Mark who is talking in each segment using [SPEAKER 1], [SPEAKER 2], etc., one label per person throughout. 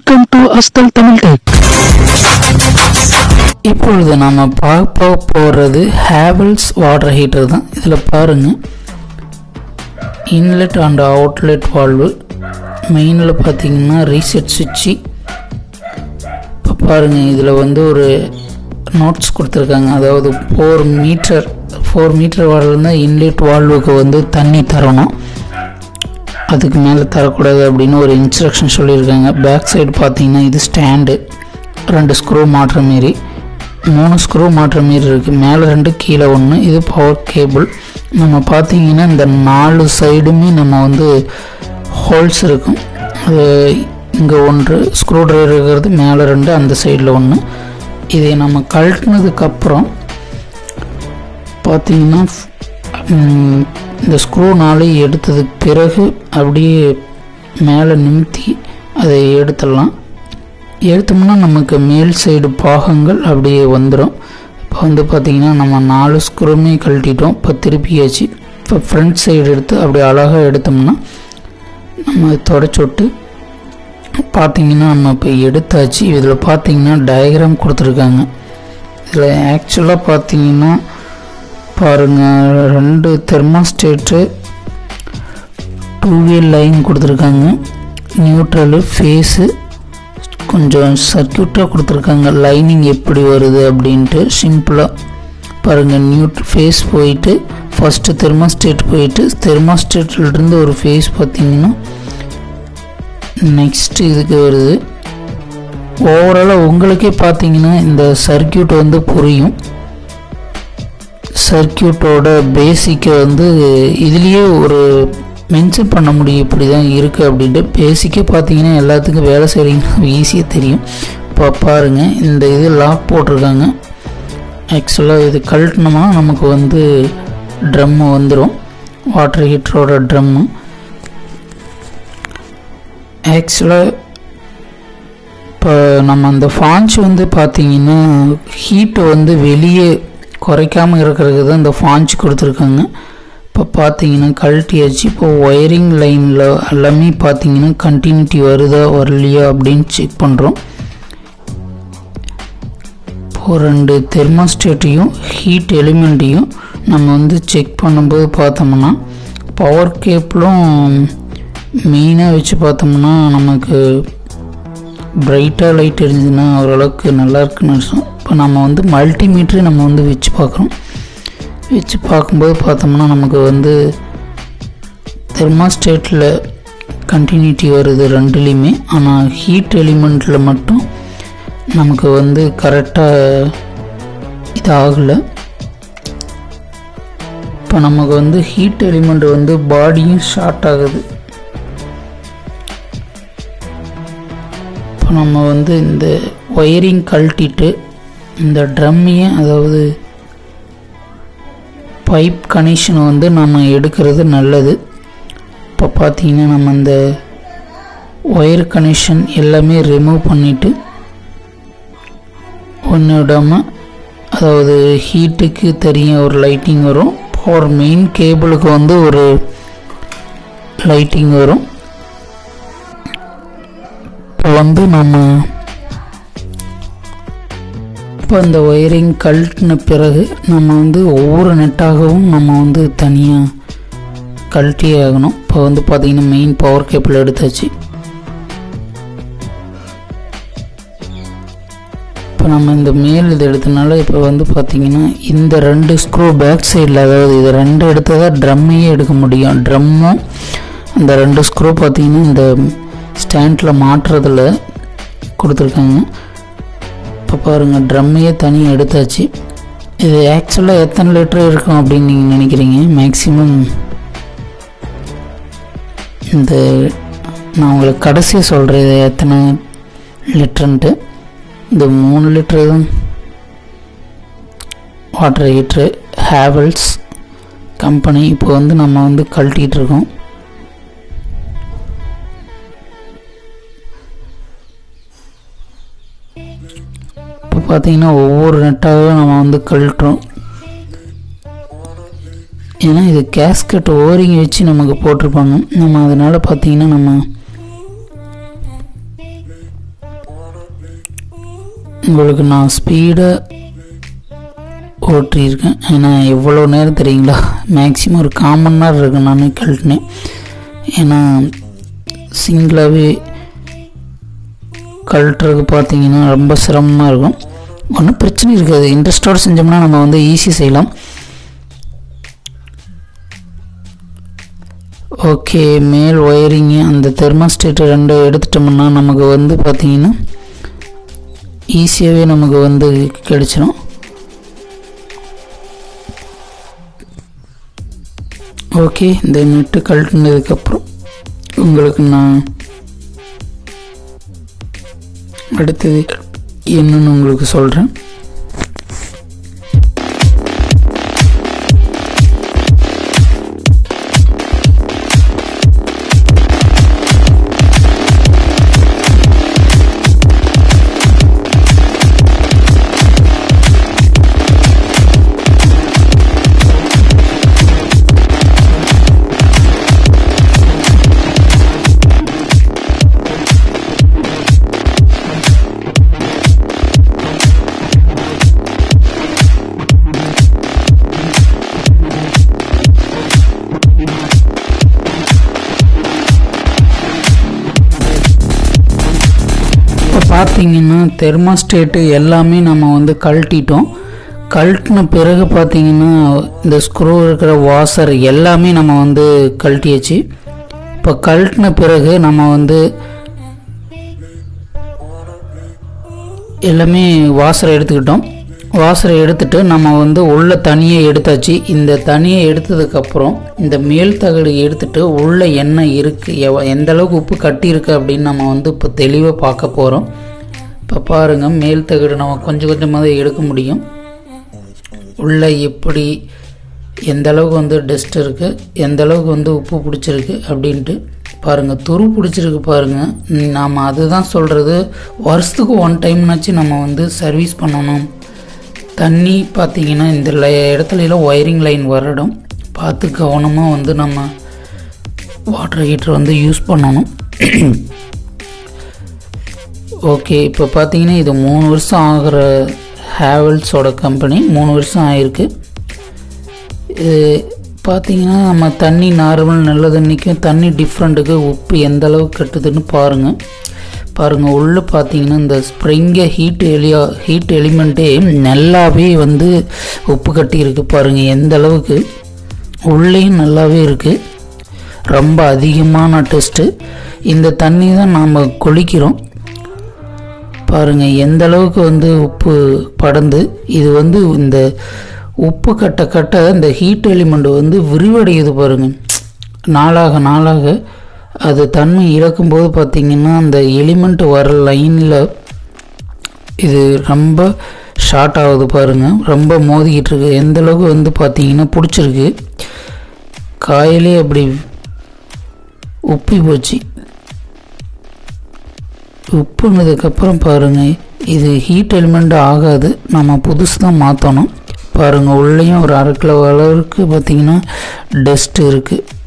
[SPEAKER 1] Welcome to Asathal Tamil Tech. இப்பொழுது நாம பார்க்க போறது Havells வாட்டர் ஹீட்டர் தான். இதுல பாருங்க இன்லெட் அண்ட் அவுட்லெட் வால்வு, மெயின்ல பாத்தீங்கன்னா ரீசெட் சுவிட்ச். இப்போ பாருங்க இதுல வந்து ஒரு நோட்ஸ் கொடுத்துருக்காங்க, அதாவது 4 மீட்டர் வால்வு இருந்தால் இன்லெட் வால்வுக்கு வந்து தண்ணி தரணும், அதுக்கு மேலே தரக்கூடாது அப்படின்னு ஒரு இன்ஸ்ட்ரக்ஷன் சொல்லியிருக்காங்க. பேக் சைடு பார்த்தீங்கன்னா இது ஸ்டாண்டு, 2 ஸ்க்ரூ மாட்டுற மாரி, 3 ஸ்க்ரூ மாட்டுற மாரி இருக்குது, மேலே 2 கீழே 1. இது பவர் கேபிள். நம்ம பார்த்தீங்கன்னா இந்த 4 சைடுமே நம்ம வந்து ஹோல்ஸ் இருக்கும். அது இங்கே 1 ஸ்க்ரூ ட்ரைவர் இருக்கிறது, மேலே 2, அந்த சைடில் 1. இதை நம்ம கழட்டினதுக்கப்புறம் பார்த்தீங்கன்னா இந்த ஸ்க்ரூ 4 எடுத்ததுக்கு பிறகு அப்படியே மேலே நிமித்தி அதை எடுத்தோம்னா நமக்கு மேல் சைடு பாகங்கள் அப்படியே வந்துடும். இப்போ வந்து பார்த்திங்கன்னா நம்ம 4 ஸ்க்ரூமே கழட்டிட்டோம். இப்போ திருப்பியாச்சு. இப்போ ஃப்ரண்ட் சைடு எடுத்து அப்படி அழகாக எடுத்தோம்னா நம்ம தொடச்சி விட்டு பார்த்திங்கன்னா நம்ம இப்போ எடுத்தாச்சு. இதில் பார்த்திங்கன்னா டயக்ராம் கொடுத்துருக்காங்க. இதில் ஆக்சுவலாக பார்த்திங்கன்னா பாருங்கள் 2 தெர்மோஸ்டேட்டு, 2-வே லைன் கொடுத்துருக்காங்க, நியூட்ரலு, ஃபேஸு, கொஞ்சம் சர்க்கியூட்டாக கொடுத்துருக்காங்க. லைனிங் எப்படி வருது அப்படின்ட்டு சிம்பிளாக பாருங்கள். ஃபேஸ் போயிட்டு ஃபஸ்ட்டு தெர்மோஸ்டேட் போயிட்டு தெர்மோஸ்டேட்லேருந்து ஒரு ஃபேஸ் பார்த்திங்கன்னா நெக்ஸ்ட்டு இதுக்கு வருது. ஓவராலாக உங்களுக்கே பார்த்திங்கன்னா இந்த சர்க்கியூட் வந்து புரியும். சர்க்கியூட்டோட பேசிக்கை வந்து இதுலேயே ஒரு மென்ஷன் பண்ண முடியும், இப்படி தான் இருக்குது அப்படின்ட்டு. பேசிக்கே பார்த்தீங்கன்னா எல்லாத்துக்கும் வேலை செய்கிறீங்கன்னா ஈஸியாக தெரியும். இப்போ பாருங்கள் இந்த இது லாக் போட்டிருக்காங்க. ஆக்சுவலாக இது கழட்டினோம்னா நமக்கு வந்து ட்ரம்மு வந்துடும், வாட்டர் ஹீட்டரோட ட்ரம்மு. ஆக்சுவலாக இப்போ நம்ம அந்த ஃபான்ச் வந்து பார்த்திங்கன்னா ஹீட்டை வந்து வெளியே குறைக்காமல் இருக்கிறதுக்கு தான் இந்த ஃபான்ச் கொடுத்துருக்காங்க. இப்போ பார்த்தீங்கன்னா கழட்டியாச்சு. இப்போ ஒயரிங் லைனில் எல்லாமே பார்த்தீங்கன்னா கண்டினியூட்டி வருதா வரலையா அப்படின்னு செக் பண்ணுறோம். இப்போது 2 தெர்மோஸ்டேட்டையும் ஹீட் எலிமெண்ட்டையும் நம்ம வந்து செக் பண்ணும்போது பார்த்தோம்னா பவர் கேப்பிளும் மெயினாக வச்சு பார்த்தோம்னா நமக்கு பிரைட்டாக லைட் எரிஞ்சுன்னா ஓரளவுக்கு நல்லாயிருக்குன்னு அர்த்தம். இப்போ நம்ம வந்து மல்டிமீட்டரு நம்ம வந்து வச்சு பார்க்குறோம். வச்சு பார்க்கும்போது பார்த்தோம்னா நமக்கு வந்து தெர்மோஸ்டேட்டில் கண்டினியூட்டி வருது 2லேயுமே. ஆனால் ஹீட் எலிமெண்ட்டில் மட்டும் நமக்கு வந்து கரெக்டாக இது ஆகலை. இப்போ நமக்கு வந்து ஹீட் எலிமெண்ட் வந்து பாடியும் ஷார்ட் ஆகுது. இப்போ நம்ம வந்து இந்த ஒயரிங் கழட்டிட்டு இந்த ட்ரம்மையே, அதாவது பைப் கனெக்ஷன் வந்து நம்ம எடுக்கிறது நல்லது. இப்போ பார்த்தீங்கன்னா நம்ம இந்த ஒயர் கனெக்ஷன் எல்லாமே ரிமூவ் பண்ணிவிட்டு ஒன்று விடாமல், அதாவது ஹீட்டுக்கு தனியாக ஒரு லைட்டிங் வரும், பவர் மெயின் கேபிளுக்கு வந்து ஒரு லைட்டிங் வரும். இப்போ வந்து நம்ம இப்போ இந்த ஒயரிங் கழட்டின பிறகு நம்ம வந்து ஒவ்வொரு நெட்டாகவும் நம்ம வந்து தனியாக கழட்டியே ஆகணும். இப்போ வந்து பார்த்திங்கன்னா மெயின் பவர் கேபிள் எடுத்தாச்சு. இப்போ நம்ம இந்த மேல் இது எடுத்தனால இப்போ வந்து பார்த்திங்கன்னா இந்த 2 ஸ்க்ரூ பேக் சைடில், அதாவது இது 2 எடுத்ததாக ட்ரம்மையே எடுக்க முடியும். ட்ரம்மும் அந்த 2 ஸ்க்ரூ பார்த்திங்கன்னா இந்த ஸ்டாண்டில் மாட்டுறதில் கொடுத்துருக்காங்க. இப்போ பாருங்கள் ட்ரம்மையே தனியாக எடுத்தாச்சு. இது ஆக்சுவலாக எத்தனை லிட்டர் இருக்கும் அப்படின்னு நீங்கள் நினைக்கிறீங்க? மேக்ஸிமம் இந்த நான் உங்களுக்கு கடைசியாக சொல்கிறேன் இது எத்தனை லிட்டருன்ட்டு. இந்த 3 லிட்டரு தான் வாட்டர் ஹீட்ரு, ஹேவல்ஸ் கம்பெனி. இப்போ வந்து நம்ம வந்து கழட்டிகிட்டு இருக்கோம். இப்போ பார்த்தீங்கன்னா ஒவ்வொரு நெட்டாகவும் நம்ம வந்து கழட்டுறோம். ஏன்னா இது கேஸ்கட் ஓரிங் வச்சு நமக்கு போட்டிருப்பாங்க. நம்ம அதனால் பார்த்தீங்கன்னா நம்ம உங்களுக்கு நான் ஸ்பீடாக ஓட்டியிருக்கேன். ஏன்னா எவ்வளோ நேரம் தெரியுங்களா, மேக்ஸிமம் ஒரு 1/4 மணி நேரம் இருக்கு நான் கழட்டினேன். ஏன்னா சிங்கிளாகவே கழட்டுறதுக்கு பார்த்தீங்கன்னா ரொம்ப சிரமமாக இருக்கும். ஒன்றும் பிரச்சனை இருக்காது, இன்ட்ரெஸ்டோடு செஞ்சோம்னா நம்ம வந்து ஈஸி செய்யலாம். ஓகே, மேல் ஒயரிங்கு அந்த தெர்மாஸ்டேட் 2 எடுத்துட்டோம்னா நமக்கு வந்து பார்த்திங்கன்னா ஈஸியாகவே நமக்கு வந்து கிடைச்சிடும். ஓகே, இந்த நெட்டு கழட்டினதுக்கப்புறம் உங்களுக்கு நான் அடுத்தது என்னன்னு உங்களுக்கு சொல்கிறேன். பார்த்தீங்கன்னா தெர்மாஸ்டேட்டு எல்லாமே நம்ம வந்து கழட்டிட்டோம். கழட்டின பிறகு பார்த்தீங்கன்னா இந்த ஸ்க்ரூ இருக்கிற வாஷர் எல்லாமே நம்ம வந்து கழட்டியாச்சு. இப்போ கழட்டின பிறகு நம்ம வந்து எல்லாமே வாஷரை எடுத்துக்கிட்டோம். வாஷரை எடுத்துகிட்டு நம்ம வந்து உள்ள தனியை எடுத்தாச்சு. இந்த தனியை எடுத்ததுக்கப்புறம் இந்த மேல் தகடு எடுத்துகிட்டு உள்ளே என்ன இருக்குது, எந்த அளவுக்கு உப்பு கட்டியிருக்கு அப்படின்னு நம்ம வந்து இப்போ தெளிவாக பார்க்க போகிறோம். இப்போ பாருங்கள், மேல் தகடு நம்ம கொஞ்சம் கொஞ்சமாக தான் எடுக்க முடியும். உள்ளே எப்படி எந்த அளவுக்கு வந்து டஸ்ட் இருக்குது, எந்த அளவுக்கு வந்து உப்பு பிடிச்சிருக்கு அப்படின்ட்டு பாருங்கள். துரு பிடிச்சிருக்கு பாருங்கள். நாம் அதுதான் சொல்கிறது, வருஷத்துக்கு 1 டைம்னாச்சு நம்ம வந்து சர்வீஸ் பண்ணணும். தண்ணி பார்த்திங்கன்னா இந்த இடத்துலலாம் ஒயரிங் லைன் வரடும், பார்த்து கவனமாக வந்து நம்ம வாட்டர் ஹீட்டர் வந்து யூஸ் பண்ணணும். ஓகே, இப்போ பார்த்தீங்கன்னா இது 3 வருஷம் ஆகிற ஹேவல்ஸோட கம்பெனி, 3 வருஷம் ஆகிருக்கு. இது பார்த்தீங்கன்னா நம்ம தண்ணி நார்மல் நல்ல தண்ணிக்கும் தண்ணி டிஃப்ரெண்ட்டுக்கு உப்பு எந்த அளவுக்கு கட்டுதுன்னு பாருங்கள். உள்ளே பார்த்தீங்கன்னா இந்த ஸ்ப்ரிங்கை ஹீட் எலிமெண்ட்டே நல்லாவே வந்து உப்பு கட்டி இருக்குது பாருங்கள். எந்த அளவுக்கு உள்ளேயும் நல்லாவே இருக்குது, ரொம்ப அதிகமான டெஸ்ட்டு. இந்த தண்ணி தான் நாம் குளிக்கிறோம் பாருங்கள், எந்த அளவுக்கு வந்து உப்பு படந்து. இது வந்து இந்த உப்பு கட்ட இந்த ஹீட் எலிமெண்ட் வந்து விரிவடையுது பாருங்கள். நாளாக அது தன்மை இழக்கும்போது பார்த்திங்கன்னா அந்த எலிமெண்ட் வர லைனில் இது ரொம்ப ஷார்ட் ஆகுது பாருங்கள், ரொம்ப மோதிக்கிட்டு இருக்கு. எந்த அளவுக்கு வந்து பார்த்திங்கன்னா பிடிச்சிருக்கு, காயிலே அப்படி உப்பி போச்சு. உப்புனதுக்கப்புறம் பாருங்கள், இது ஹீட் எலிமெண்ட் ஆகாது, நம்ம புதுசு தான் மாற்றணும். பாருங்கள், உள்ளேயும் ஒரு 1/2 கிலோ அளவுக்கு பார்த்திங்கன்னா டஸ்ட் இருக்குது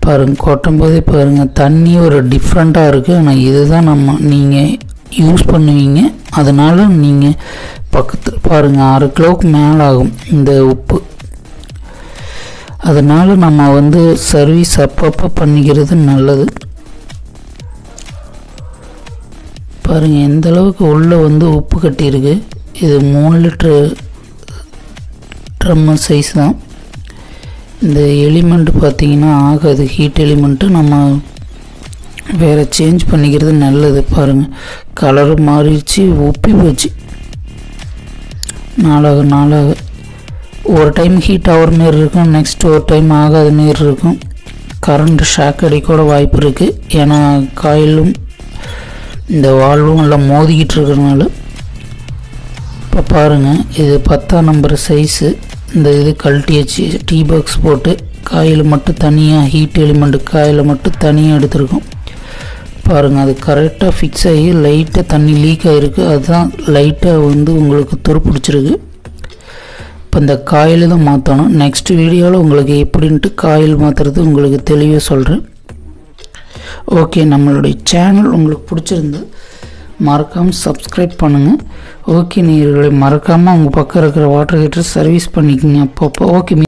[SPEAKER 1] பாருங்கள். கொட்டும் போதே பாருங்கள், தண்ணி ஒரு டிஃப்ரெண்ட்டாக இருக்குது. ஆனால் இதுதான் நீங்கள் யூஸ் பண்ணுவீங்க, அதனால் நீங்கள் பக்கத்தில் பாருங்கள் 1/2 கிலோவுக்கு மேலே ஆகும் இந்த உப்பு. அதனால் நம்ம வந்து சர்வீஸ் அப்பப்போ பண்ணிக்கிறது நல்லது. பாருங்கள் எந்த அளவுக்கு உள்ளே வந்து உப்பு கட்டியிருக்கு. இது 3 லிட்டரு ட்ரம் சைஸ் தான். இந்த எலிமெண்ட் பார்த்திங்கன்னா ஆகாது, ஹீட் எலிமெண்ட்டு நம்ம வேறு சேஞ்ச் பண்ணிக்கிறது நல்லது. பாருங்கள், கலரு மாறிடுச்சு, உப்பி போச்சு. நாளாக ஒரு டைம் ஹீட் ஆகிற மாரி இருக்கும், நெக்ஸ்ட் ஒரு டைம் ஆகாத மாரி இருக்கும். கரண்ட் ஷாக் அடிக்கூட வாய்ப்பு இருக்குது. ஏன்னா காயிலும் இந்த வால்வும் எல்லாம் மோதிக்கிட்டு இருக்கிறதுனால. இப்போ பாருங்கள், இது 10ஆம் நம்பர் சைஸு. இந்த இது கழட்டியாச்சு, டீ பாக்ஸ் போட்டு காயில் மட்டும் தனியாக ஹீட் எலிமெண்ட் காயில் மட்டும் தனியாக எடுத்துருக்கோம். பாருங்கள், அது கரெக்டாக ஃபிக்ஸ் ஆகி லைட்டாக தண்ணி லீக் ஆகிருக்கு. அதுதான் லைட்டாக வந்து உங்களுக்கு துரு பிடிச்சிருக்கு. இப்போ இந்த காயில் தான் மாற்றணும். நெக்ஸ்ட் வீடியோவில் உங்களுக்கு எப்படின்ட்டு காயில் மாற்றுறது உங்களுக்கு தெளிவாக சொல்கிறேன். ஓகே, நம்மளுடைய சேனல் உங்களுக்கு பிடிச்சிருந்து மறக்காமல் சப்ஸ்கிரைப் பண்ணுங்கள். ஓகே நேயர்களே, மறக்காமல் உங்கள் பக்கம் இருக்கிற வாட்டர் ஹீட்டர் சர்வீஸ் பண்ணிக்கோங்க அப்பப்போ. ஓகே.